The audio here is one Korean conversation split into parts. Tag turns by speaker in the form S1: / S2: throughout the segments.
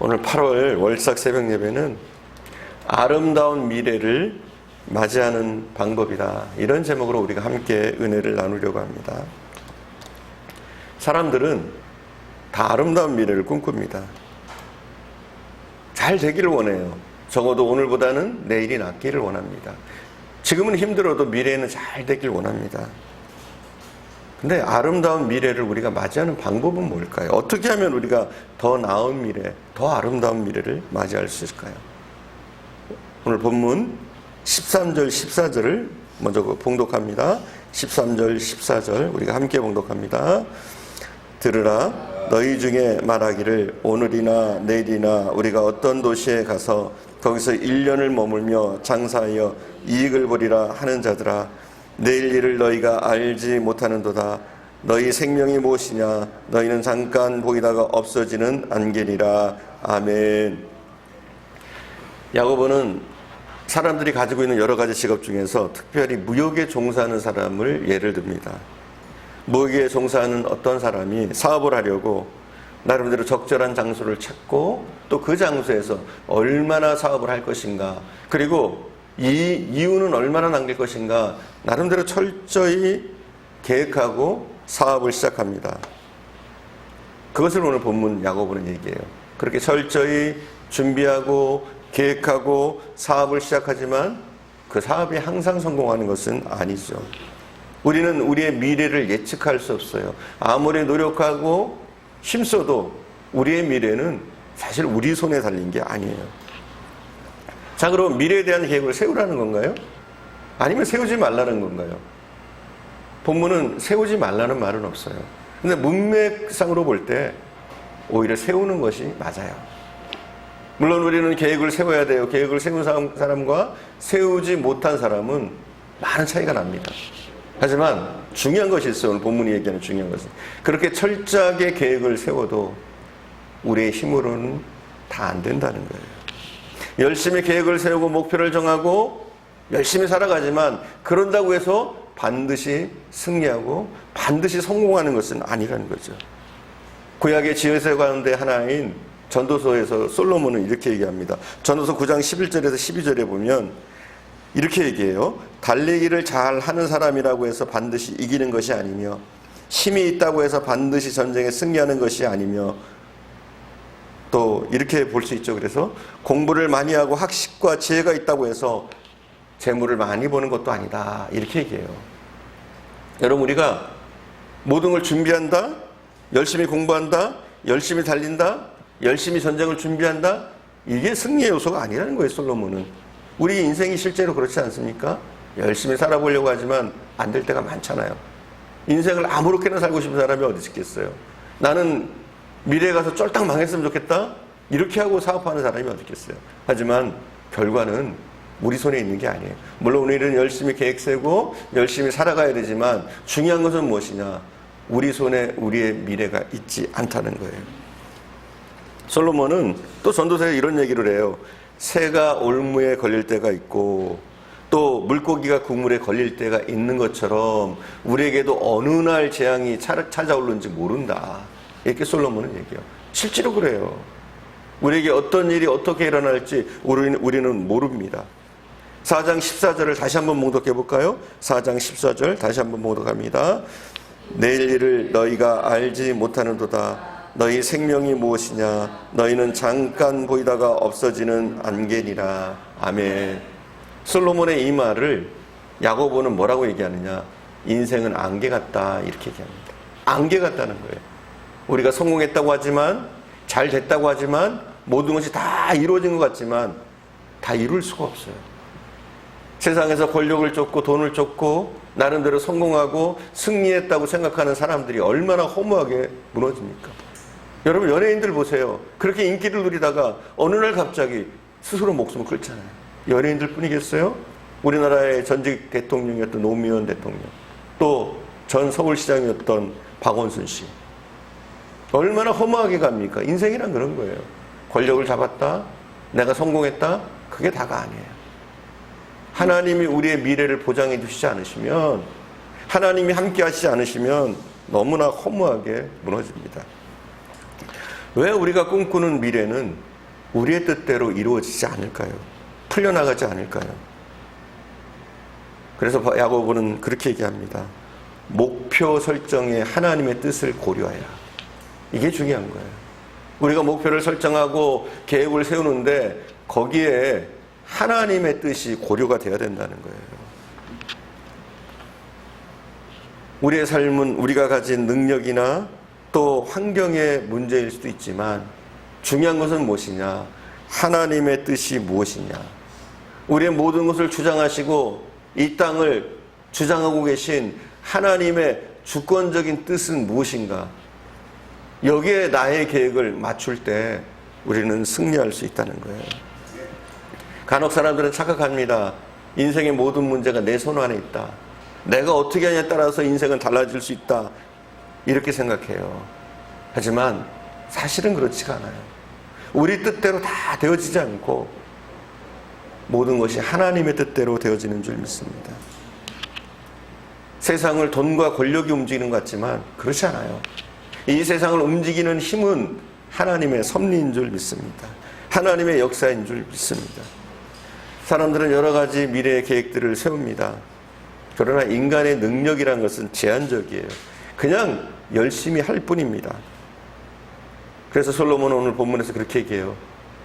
S1: 오늘 8월 월삭 새벽 예배는 아름다운 미래를 맞이하는 방법이다. 이런 제목으로 우리가 함께 은혜를 나누려고 합니다. 사람들은 다 아름다운 미래를 꿈꿉니다. 잘 되기를 원해요. 적어도 오늘보다는 내일이 낫기를 원합니다. 지금은 힘들어도 미래에는 잘 되길 원합니다. 근데 아름다운 미래를 우리가 맞이하는 방법은 뭘까요? 어떻게 하면 우리가 더 나은 미래, 더 아름다운 미래를 맞이할 수 있을까요? 오늘 본문 13절, 14절을 먼저 봉독합니다. 13절, 14절 우리가 함께 봉독합니다. 들으라, 너희 중에 말하기를 오늘이나 내일이나 우리가 어떤 도시에 가서 거기서 1년을 머물며 장사하여 이익을 보리라 하는 자들아, 내일 일을 너희가 알지 못하는도다. 너희 생명이 무엇이냐? 너희는 잠깐 보이다가 없어지는 안개니라. 아멘. 야고보는 사람들이 가지고 있는 여러 가지 직업 중에서 특별히 무역에 종사하는 사람을 예를 듭니다. 무역에 종사하는 어떤 사람이 사업을 하려고 나름대로 적절한 장소를 찾고 또 그 장소에서 얼마나 사업을 할 것인가, 그리고 이 이유는 얼마나 남길 것인가 나름대로 철저히 계획하고 사업을 시작합니다. 그것을 오늘 본문 야고보는 얘기해요. 그렇게 철저히 준비하고 계획하고 사업을 시작하지만 그 사업이 항상 성공하는 것은 아니죠. 우리는 우리의 미래를 예측할 수 없어요. 아무리 노력하고 힘써도 우리의 미래는 사실 우리 손에 달린 게 아니에요. 자, 그럼 미래에 대한 계획을 세우라는 건가요? 아니면 세우지 말라는 건가요? 본문은 세우지 말라는 말은 없어요. 근데 문맥상으로 볼 때 오히려 세우는 것이 맞아요. 물론 우리는 계획을 세워야 돼요. 계획을 세운 사람과 세우지 못한 사람은 많은 차이가 납니다. 하지만 중요한 것이 있어요. 오늘 본문이 얘기하는 중요한 것은, 그렇게 철저하게 계획을 세워도 우리의 힘으로는 다 안 된다는 거예요. 열심히 계획을 세우고 목표를 정하고 열심히 살아가지만 그런다고 해서 반드시 승리하고 반드시 성공하는 것은 아니라는 거죠. 구약의 지혜서 가운데 하나인 전도서에서 솔로몬은 이렇게 얘기합니다. 전도서 9장 11절에서 12절에 보면 이렇게 얘기해요. 달리기를 잘 하는 사람이라고 해서 반드시 이기는 것이 아니며, 힘이 있다고 해서 반드시 전쟁에 승리하는 것이 아니며, 또 이렇게 볼 수 있죠. 그래서 공부를 많이 하고 학식과 지혜가 있다고 해서 재물을 많이 버는 것도 아니다. 이렇게 얘기해요. 여러분, 우리가 모든 걸 준비한다, 열심히 공부한다, 열심히 달린다, 열심히 전쟁을 준비한다, 이게 승리의 요소가 아니라는 거예요. 솔로몬은. 우리 인생이 실제로 그렇지 않습니까? 열심히 살아보려고 하지만 안 될 때가 많잖아요. 인생을 아무렇게나 살고 싶은 사람이 어디 있겠어요? 나는 미래에 가서 쫄딱 망했으면 좋겠다, 이렇게 하고 사업하는 사람이 어디 있겠어요? 하지만 결과는 우리 손에 있는 게 아니에요. 물론 우리는 열심히 계획 세우고 열심히 살아가야 되지만 중요한 것은 무엇이냐? 우리 손에 우리의 미래가 있지 않다는 거예요. 솔로몬은 또 전도서에 이런 얘기를 해요. 새가 올무에 걸릴 때가 있고 또 물고기가 국물에 걸릴 때가 있는 것처럼 우리에게도 어느 날 재앙이 찾아올는지 모른다. 이렇게 솔로몬은 얘기해요. 실제로 그래요. 우리에게 어떤 일이 어떻게 일어날지 우리는 모릅니다. 4장 14절을 다시 한번 봉독해 볼까요? 4장 14절 다시 한번 봉독합니다. 내일 일을 너희가 알지 못하는도다. 너희 생명이 무엇이냐? 너희는 잠깐 보이다가 없어지는 안개니라. 아멘. 솔로몬의 이 말을 야고보는 뭐라고 얘기하느냐? 인생은 안개 같다, 이렇게 얘기합니다. 안개 같다는 거예요. 우리가 성공했다고 하지만, 잘 됐다고 하지만, 모든 것이 다 이루어진 것 같지만 다 이룰 수가 없어요. 세상에서 권력을 쫓고 돈을 쫓고 나름대로 성공하고 승리했다고 생각하는 사람들이 얼마나 허무하게 무너집니까? 여러분, 연예인들 보세요. 그렇게 인기를 누리다가 어느 날 갑자기 스스로 목숨을 끊잖아요. 연예인들 뿐이겠어요? 우리나라의 전직 대통령이었던 노무현 대통령, 또 전 서울시장이었던 박원순 씨, 얼마나 허무하게 갑니까? 인생이란 그런 거예요. 권력을 잡았다, 내가 성공했다, 그게 다가 아니에요. 하나님이 우리의 미래를 보장해 주시지 않으시면, 하나님이 함께 하시지 않으시면 너무나 허무하게 무너집니다. 왜 우리가 꿈꾸는 미래는 우리의 뜻대로 이루어지지 않을까요? 풀려나가지 않을까요? 그래서 야고보는 그렇게 얘기합니다. 목표 설정에 하나님의 뜻을 고려해라. 이게 중요한 거예요. 우리가 목표를 설정하고 계획을 세우는데 거기에 하나님의 뜻이 고려가 되어야 된다는 거예요. 우리의 삶은 우리가 가진 능력이나 또 환경의 문제일 수도 있지만 중요한 것은 무엇이냐? 하나님의 뜻이 무엇이냐? 우리의 모든 것을 주장하시고 이 땅을 주장하고 계신 하나님의 주권적인 뜻은 무엇인가? 여기에 나의 계획을 맞출 때 우리는 승리할 수 있다는 거예요. 간혹 사람들은 착각합니다. 인생의 모든 문제가 내 손 안에 있다. 내가 어떻게 하냐에 따라서 인생은 달라질 수 있다. 이렇게 생각해요. 하지만 사실은 그렇지가 않아요. 우리 뜻대로 다 되어지지 않고 모든 것이 하나님의 뜻대로 되어지는 줄 믿습니다. 세상을 돈과 권력이 움직이는 것 같지만 그렇지 않아요. 이 세상을 움직이는 힘은 하나님의 섭리인 줄 믿습니다. 하나님의 역사인 줄 믿습니다. 사람들은 여러 가지 미래의 계획들을 세웁니다. 그러나 인간의 능력이란 것은 제한적이에요. 그냥 열심히 할 뿐입니다. 그래서 솔로몬은 오늘 본문에서 그렇게 얘기해요.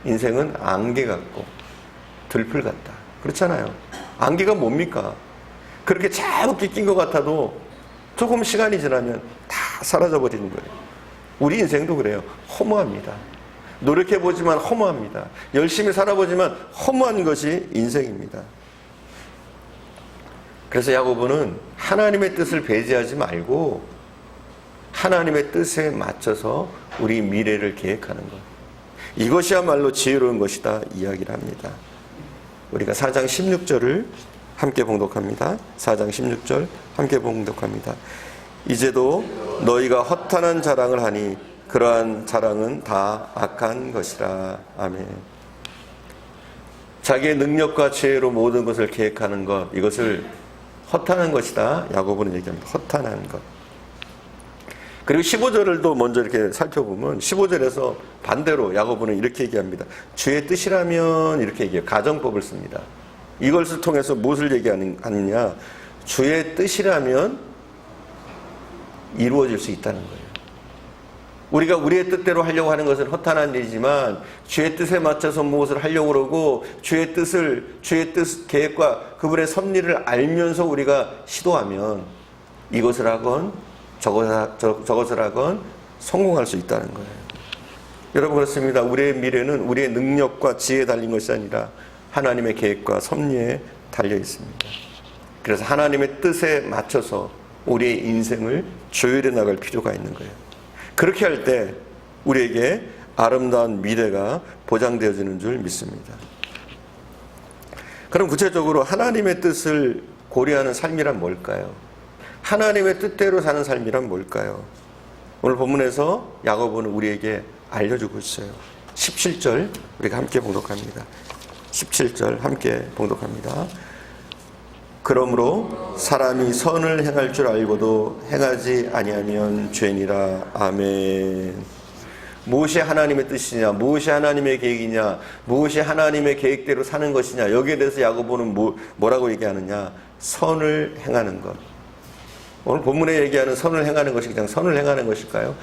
S1: 인생은 안개 같고 들풀 같다. 그렇잖아요. 안개가 뭡니까? 그렇게 자욱게 낀 것 같아도 조금 시간이 지나면 다 사라져버리는 거예요. 우리 인생도 그래요. 허무합니다. 노력해보지만 허무합니다. 열심히 살아보지만 허무한 것이 인생입니다. 그래서 야고보는 하나님의 뜻을 배제하지 말고 하나님의 뜻에 맞춰서 우리 미래를 계획하는 것. 이것이야말로 지혜로운 것이다 이야기를 합니다. 우리가 4장 16절을 함께 봉독합니다. 4장 16절 함께 봉독합니다. 이제도 너희가 허탄한 자랑을 하니 그러한 자랑은 다 악한 것이라. 아멘. 자기의 능력과 지혜로 모든 것을 계획하는 것, 이것을 허탄한 것이다. 야고보는 얘기합니다. 허탄한 것. 그리고 15절을 또 먼저 이렇게 살펴보면 15절에서 반대로 야고보는 이렇게 얘기합니다. 주의 뜻이라면 이렇게 얘기해요. 가정법을 씁니다. 이것을 통해서 무엇을 얘기하느냐? 주의 뜻이라면 이루어질 수 있다는 거예요. 우리가 우리의 뜻대로 하려고 하는 것은 허탄한 일이지만 주의 뜻에 맞춰서 무엇을 하려고 그러고 주의 뜻 계획과 그분의 섭리를 알면서 우리가 시도하면 이것을 하건 저것을 하건 성공할 수 있다는 거예요. 여러분 그렇습니다. 우리의 미래는 우리의 능력과 지혜에 달린 것이 아니라 하나님의 계획과 섭리에 달려 있습니다. 그래서 하나님의 뜻에 맞춰서 우리의 인생을 조율해 나갈 필요가 있는 거예요. 그렇게 할 때 우리에게 아름다운 미래가 보장되어지는 줄 믿습니다. 그럼 구체적으로 하나님의 뜻을 고려하는 삶이란 뭘까요? 하나님의 뜻대로 사는 삶이란 뭘까요? 오늘 본문에서 야고보는 우리에게 알려주고 있어요. 17절 우리가 함께 봉독합니다. 17절 함께 봉독합니다. 그러므로 사람이 선을 행할 줄 알고도 행하지 아니하면 죄니라. 아멘. 무엇이 하나님의 뜻이냐, 무엇이 하나님의 계획이냐, 무엇이 하나님의 계획대로 사는 것이냐, 여기에 대해서 야고보는 뭐라고 얘기하느냐? 선을 행하는 것. 오늘 본문에 얘기하는 선을 행하는 것이 그냥 선을 행하는 것일까요?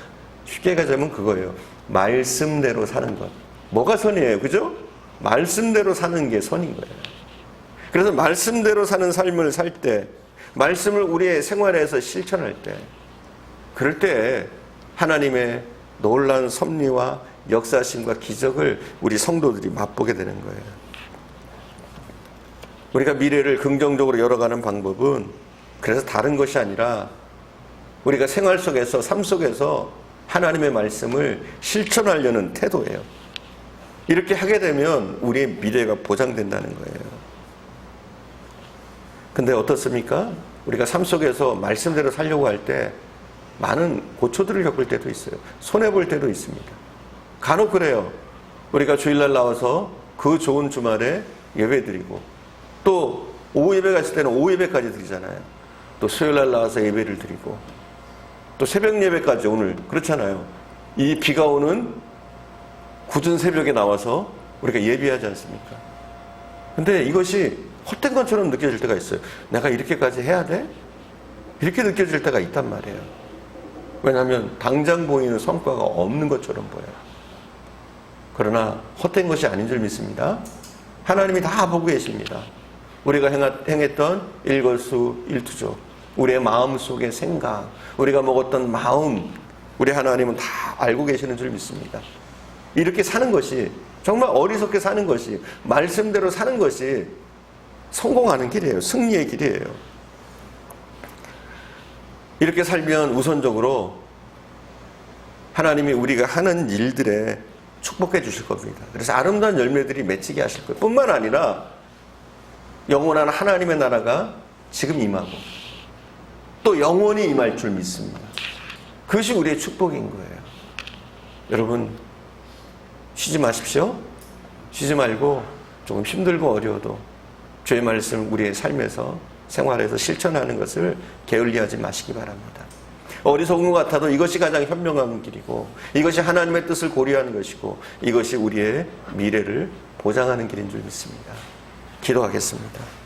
S1: 쉽게 가자면 그거예요. 말씀대로 사는 것. 뭐가 선이에요? 그죠? 말씀대로 사는 게 선인 거예요. 그래서 말씀대로 사는 삶을 살 때, 말씀을 우리의 생활에서 실천할 때, 그럴 때 하나님의 놀라운 섭리와 역사심과 기적을 우리 성도들이 맛보게 되는 거예요. 우리가 미래를 긍정적으로 열어가는 방법은 그래서 다른 것이 아니라 우리가 생활 속에서, 삶 속에서 하나님의 말씀을 실천하려는 태도예요. 이렇게 하게 되면 우리의 미래가 보장된다는 거예요. 근데 어떻습니까? 우리가 삶 속에서 말씀대로 살려고 할 때 많은 고초들을 겪을 때도 있어요. 손해볼 때도 있습니다. 간혹 그래요. 우리가 주일날 나와서 그 좋은 주말에 예배 드리고 또 오후 예배 갔을 때는 오후 예배까지 드리잖아요. 또 수요일날 나와서 예배를 드리고 또 새벽 예배까지 오늘 그렇잖아요. 이 비가 오는 굳은 새벽에 나와서 우리가 예비하지 않습니까? 근데 이것이 헛된 것처럼 느껴질 때가 있어요. 내가 이렇게까지 해야 돼? 이렇게 느껴질 때가 있단 말이에요. 왜냐하면 당장 보이는 성과가 없는 것처럼 보여요. 그러나 헛된 것이 아닌 줄 믿습니다. 하나님이 다 보고 계십니다. 우리가 행했던 일거수일투족, 우리의 마음속의 생각, 우리가 먹었던 마음, 우리 하나님은 다 알고 계시는 줄 믿습니다. 이렇게 사는 것이, 정말 어리석게 사는 것이, 말씀대로 사는 것이 성공하는 길이에요. 승리의 길이에요. 이렇게 살면 우선적으로 하나님이 우리가 하는 일들에 축복해 주실 겁니다. 그래서 아름다운 열매들이 맺히게 하실 거예요. 뿐만 아니라 영원한 하나님의 나라가 지금 임하고 또 영원히 임할 줄 믿습니다. 그것이 우리의 축복인 거예요. 여러분, 쉬지 마십시오. 쉬지 말고 조금 힘들고 어려워도 주의 말씀을 우리의 삶에서, 생활에서 실천하는 것을 게을리하지 마시기 바랍니다. 어리석은 것 같아도 이것이 가장 현명한 길이고, 이것이 하나님의 뜻을 고려하는 것이고, 이것이 우리의 미래를 보장하는 길인 줄 믿습니다. 기도하겠습니다.